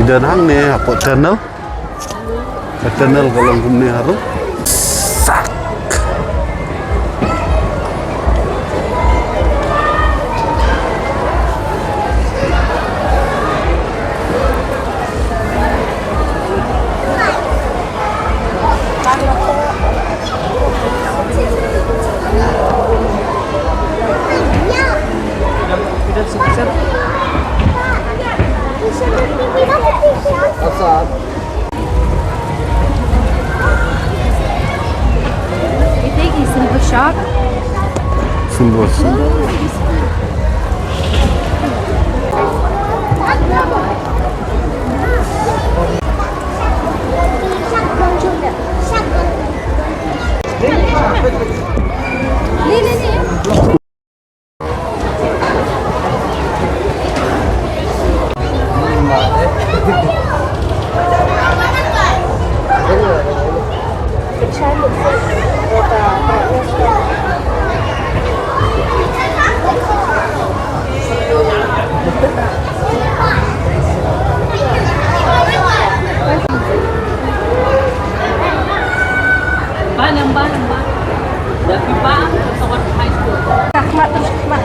dan hang nih apa channel kalau kumni harum sak You think he's Silver Shark? Simbol. Rahmat terus Rahmat.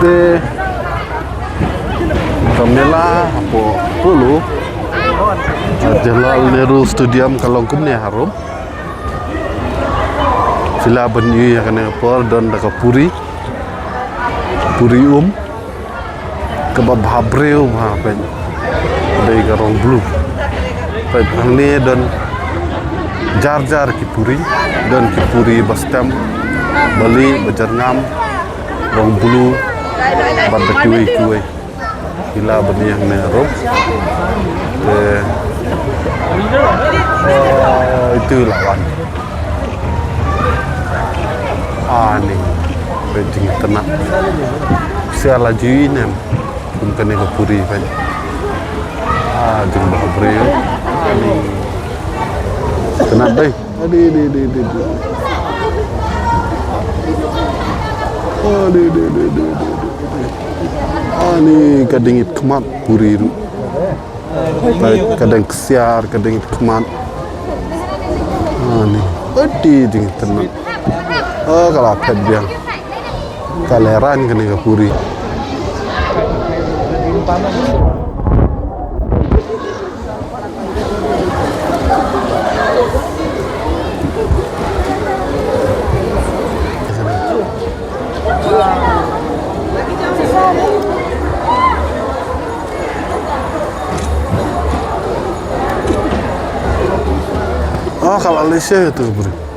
De Kamela apa pulu Jalal Nehru Stadium Kalongkum ni harum Villa Banyu yang kena apa dan dekat Puri kebab habreu ha pen dari Garong Blue pen ni dan jar ki Puri dan ki Puri Bastam Bali Bajarngam Garong Blue pada kuih Villa Banyu yang kena harum itu lawan ni beting tenang saya lajuin yang bukan yang Puri kan jeng bahabreu ni kena deh ni kadang it kemat Puri tu kadang kesiar kadang it kemat ni jeng tenang kalau pet biang kaleran kena ke Puri kalau Malaysia itu Puri